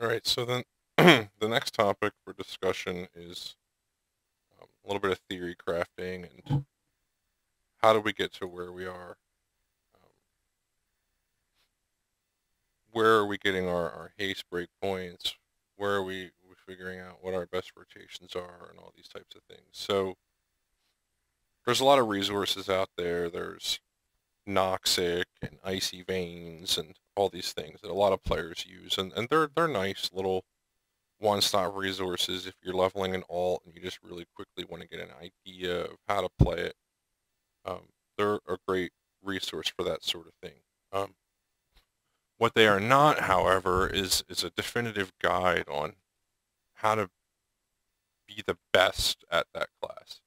All right, so then the next topic for discussion is a little bit of theory crafting and how do we get to where we are? Where are we getting our haste breakpoints? Where are we figuring out what our best rotations are and all these types of things? So there's a lot of resources out there. There's Noxic and Icy Veins and all these things that a lot of players use, and they're nice little one-stop resources if you're leveling an alt and you just really quickly want to get an idea of how to play it. Um, they're a great resource for that sort of thing. Um, what they are not, however, is a definitive guide on how to be the best at that class.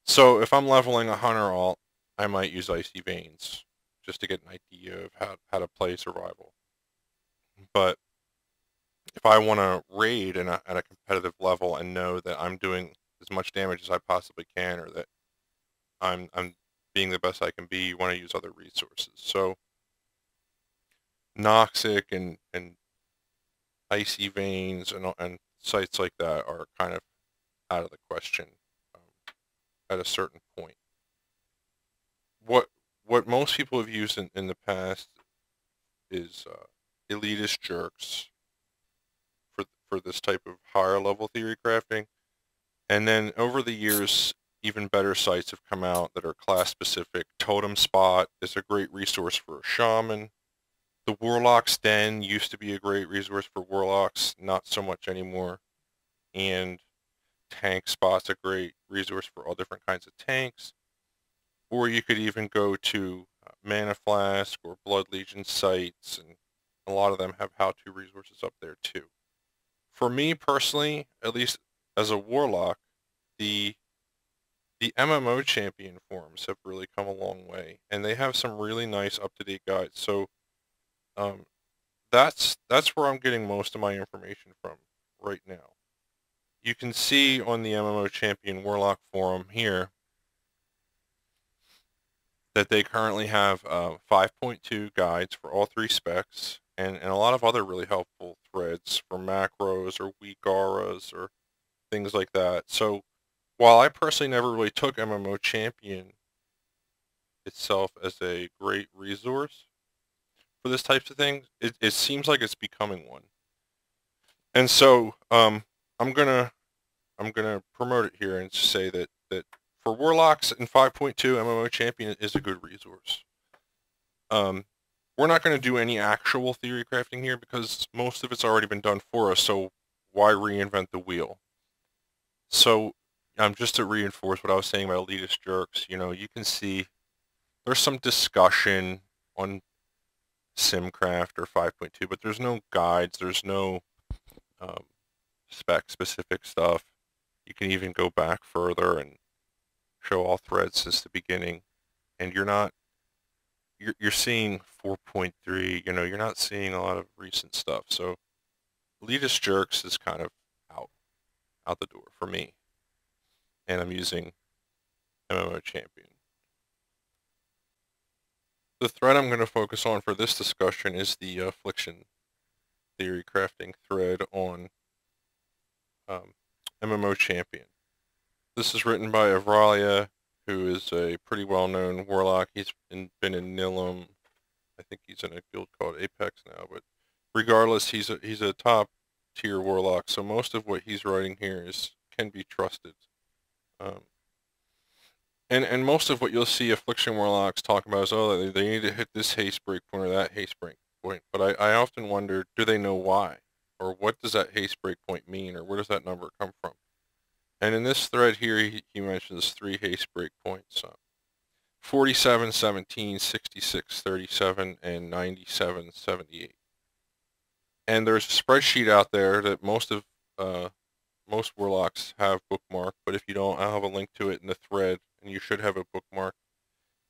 So if I'm leveling a hunter alt, I might use Icy Veins just to get an idea of how to play survival. But if I want to raid at a competitive level and know that I'm doing as much damage as I possibly can, or that I'm being the best I can be, you want to use other resources. So Noxic and Icy Veins and sites like that are kind of out of the question um, at a certain point. What most people have used in the past is elitist jerks for this type of higher level theory crafting. And then over the years, even better sites have come out that are class specific. Totem Spot is a great resource for a shaman. The Warlock's Den used to be a great resource for warlocks, not so much anymore. And Tank Spot's a great resource for all different kinds of tanks. Or you could even go to Mana Flask or Blood Legion sites, and a lot of them have how-to resources up there too. For me personally, at least as a warlock, the MMO champion forums have really come a long way, and they have some really nice up-to-date guides. So um, that's where I'm getting most of my information from right now. You can see on the MMO champion warlock forum here that they currently have 5.2 guides for all three specs, and a lot of other really helpful threads for macros or weak auras or things like that. So while I personally never really took MMO Champion itself as a great resource for this types of things, it seems like it's becoming one. And so I'm gonna promote it here and say that for Warlocks in 5.2, MMO Champion is a good resource. We're not going to do any actual theory crafting here because most of it's already been done for us, so why reinvent the wheel? So just to reinforce what I was saying about elitist jerks, you can see there's some discussion on Simcraft or 5.2, but there's no guides, there's no spec-specific stuff. You can even go back further and show all threads since the beginning, and you're seeing 4.3, you're not seeing a lot of recent stuff. So elitist jerks is kind of out the door for me, and I'm using MMO Champion. The thread I'm going to focus on for this discussion is the Affliction Theory Crafting thread on MMO Champion. This is written by Avralia, who is a pretty well-known warlock. He's been in Nilum. I think he's in a guild called Apex now, but regardless, he's a top-tier warlock, so most of what he's writing here can be trusted. And most of what you'll see Affliction Warlocks talk about is, oh, they need to hit this haste breakpoint or that haste breakpoint. But I often wonder, do they know why? Or what does that haste breakpoint mean? Or where does that number come from? And in this thread here, he mentions 3 haste breakpoints. 47, 17, 66, 37, and 97, 78. And there's a spreadsheet out there that most warlocks have bookmarked, but if you don't, I'll have a link to it in the thread, and you should have a bookmark,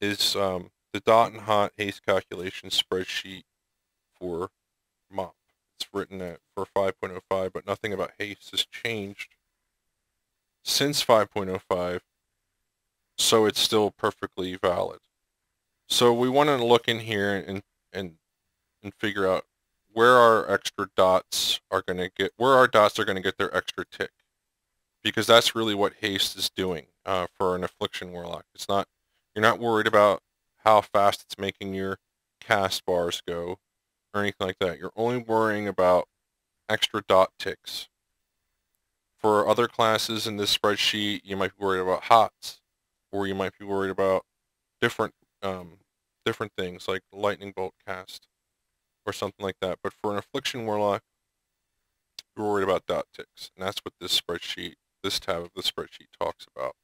is the dot and hot haste calculation spreadsheet for MOP. It's written for 5.05, but nothing about haste has changed since 5.05, so it's still perfectly valid. So we want to look in here and figure out where our extra dots are going to get, where our dots are going to get their extra tick. Because that's really what haste is doing for an affliction warlock. It's not, you're not worried about how fast it's making your cast bars go or anything like that. You're only worrying about extra dot ticks. For other classes in this spreadsheet, you might be worried about HOTS, or you might be worried about different different things like lightning bolt cast or something like that. But for an affliction warlock, you're worried about dot ticks, and that's what this spreadsheet, this tab of the spreadsheet talks about.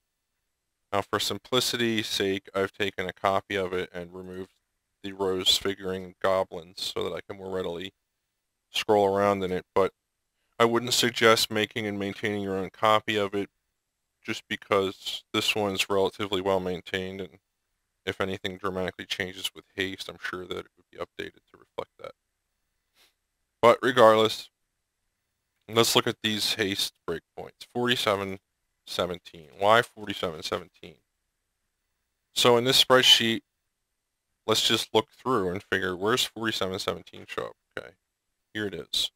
Now, for simplicity's sake, I've taken a copy of it and removed the rows figuring goblins so that I can more readily scroll around in it, but I wouldn't suggest making and maintaining your own copy of it just because this one's relatively well maintained, and if anything dramatically changes with haste, I'm sure that it would be updated to reflect that. But regardless, let's look at these haste breakpoints. 4717. Why 4717? So in this spreadsheet, let's just look through and figure where's 4717 show up. Okay, here it is.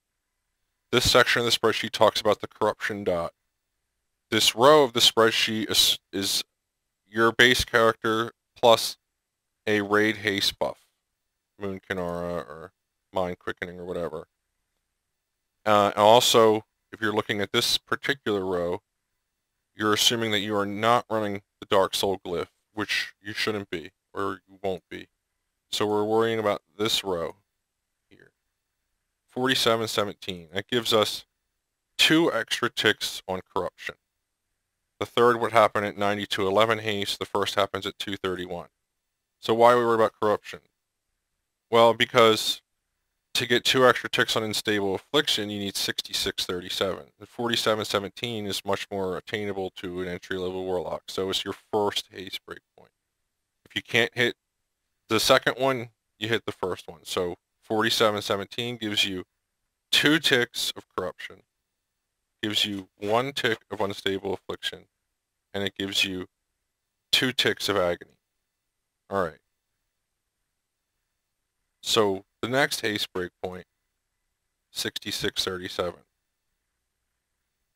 This section of the spreadsheet talks about the corruption dot. This row of the spreadsheet is your base character plus a raid haste buff, Moon Kinara or Mind Quickening or whatever. And also, if you're looking at this particular row, you're assuming that you are not running the Dark Soul glyph, which you shouldn't be, or you won't be. So we're worrying about this row here. 4717. That gives us 2 extra ticks on corruption. The third would happen at 9211 haste. The first happens at 231. So why are we worried about corruption? Well, because to get 2 extra ticks on unstable affliction, you need 6637. The 4717 is much more attainable to an entry-level warlock, so it's your first haste breakpoint. If you can't hit the second one, you hit the first one. So 4717 gives you 2 ticks of corruption, gives you 1 tick of unstable affliction, and it gives you 2 ticks of agony. All right. So the next haste breakpoint, 6637.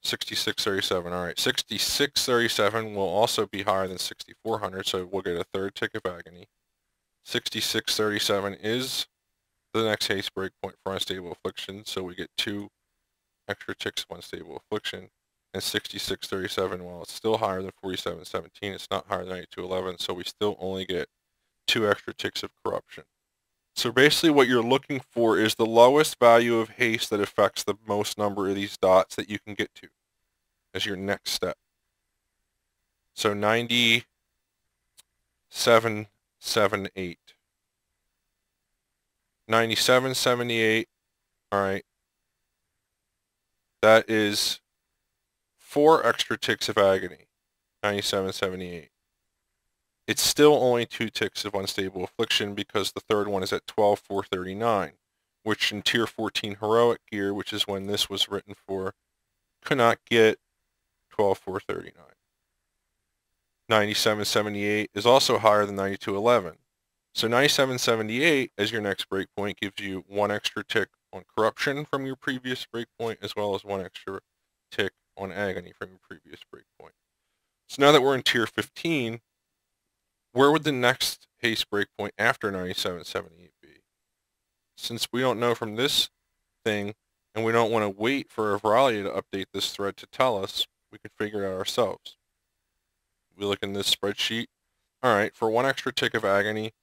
6637, all right. 6637 will also be higher than 6400, so we'll get a 3rd tick of agony. 6637 is the next haste breakpoint for unstable affliction, so we get 2 extra ticks of unstable affliction. And 6637, while it's still higher than 4717, it's not higher than 9211, so we still only get 2 extra ticks of corruption. So basically what you're looking for is the lowest value of haste that affects the most number of these dots that you can get to as your next step. So 9778. 9778, all right. That is 4 extra ticks of agony, 9778. It's still only 2 ticks of unstable affliction because the third one is at 12439, which in tier 14 heroic gear, which is when this was written for, could not get 12439. 9778 is also higher than 9211. So 9778 as your next breakpoint gives you 1 extra tick on corruption from your previous breakpoint, as well as 1 extra tick on agony from your previous breakpoint. So now that we're in tier 15, where would the next haste breakpoint after 9778 be? Since we don't know from this thing, and we don't want to wait for Avralia to update this thread to tell us, we can figure it out ourselves. We look in this spreadsheet. All right, for 1 extra tick of agony,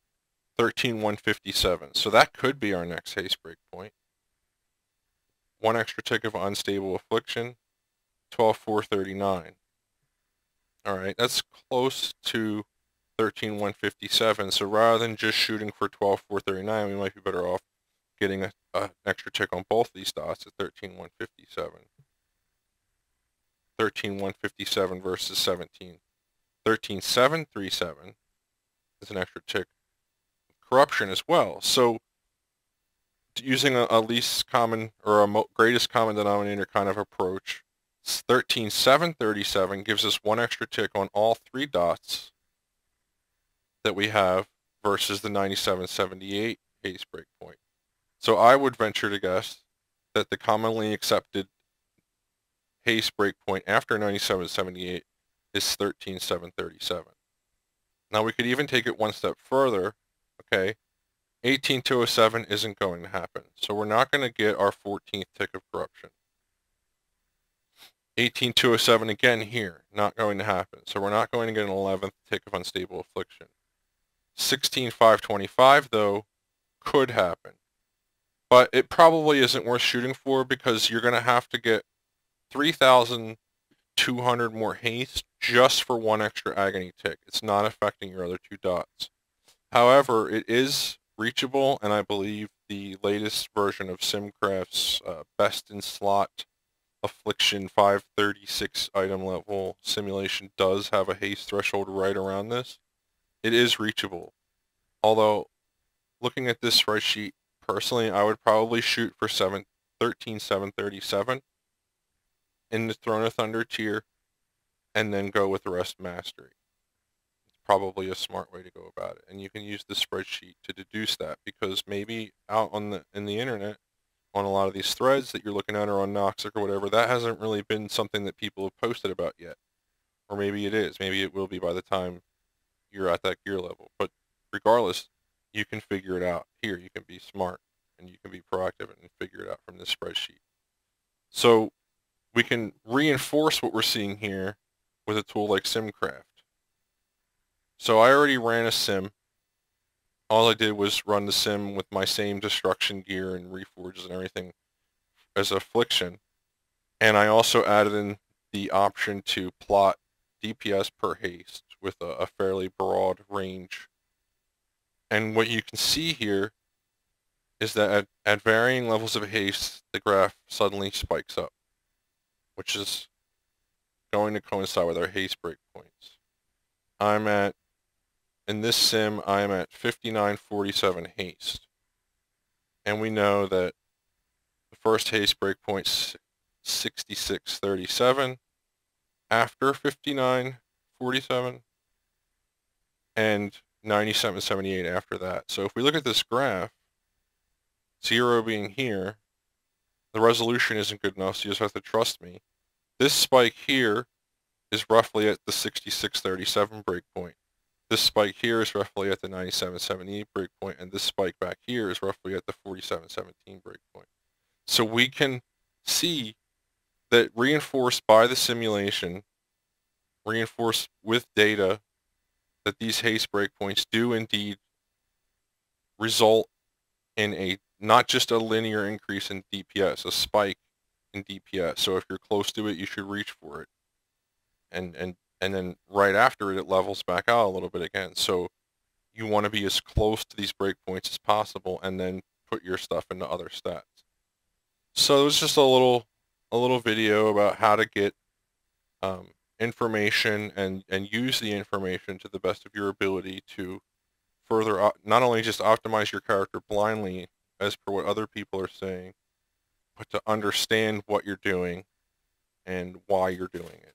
13157. So that could be our next haste breakpoint. 1 extra tick of unstable affliction, 12439. All right, that's close to 13157. So rather than just shooting for 12439, we might be better off getting an extra tick on both these dots at 13157. 13157 versus 17. 13737 is an extra tick corruption as well. So using a least common or a greatest common denominator kind of approach, 13737 gives us 1 extra tick on all 3 dots that we have versus the 9778 haste breakpoint. So I would venture to guess that the commonly accepted haste breakpoint after 9778 is 13737. Now we could even take it one step further, okay? 18207 isn't going to happen, so we're not going to get our 14th tick of corruption. 18207 again here, not going to happen, so we're not going to get an 11th tick of unstable affliction. 16525 though could happen, but it probably isn't worth shooting for because you're going to have to get 3,200 more haste just for one extra agony tick. It's not affecting your other two dots. However, it is reachable, and I believe the latest version of Simcraft's best in slot affliction 536 item level simulation does have a haste threshold right around this. It is reachable. Although, looking at this spreadsheet, personally, I would probably shoot for 13737 in the Throne of Thunder tier, and then go with the rest mastery. It's probably a smart way to go about it, and you can use the spreadsheet to deduce that, because maybe out on in the internet, on a lot of these threads that you're looking at, or on Noxic or whatever, that hasn't really been something that people have posted about yet. Or maybe it is. Maybe it will be by the time you're at that gear level. But regardless, you can figure it out. Here, you can be smart, and you can be proactive and figure it out from this spreadsheet. So we can reinforce what we're seeing here with a tool like Simcraft. So I already ran a sim. All I did was run the sim with my same destruction gear and reforges and everything as affliction. And I also added in the option to plot DPS per haste with a fairly broad range. And what you can see here is that at varying levels of haste, the graph suddenly spikes up, which is going to coincide with our haste breakpoints. In this sim, I'm at 5947 haste. And we know that the first haste breakpoint's 6637 after 5947 and 9778 after that. So if we look at this graph, 0 being here, the resolution isn't good enough, so you just have to trust me. This spike here is roughly at the 6637 breakpoint. This spike here is roughly at the 9778 breakpoint, and this spike back here is roughly at the 4717 breakpoint. So we can see that reinforced by the simulation, reinforced with data, that these haste breakpoints do indeed result in not just a linear increase in DPS, a spike in DPS. So if you're close to it, you should reach for it. And then right after it, it levels back out a little bit again. So you want to be as close to these breakpoints as possible, and then put your stuff into other stats. So it was just a little video about how to get information and use the information to the best of your ability to further not only just optimize your character blindly as per what other people are saying, but to understand what you're doing and why you're doing it.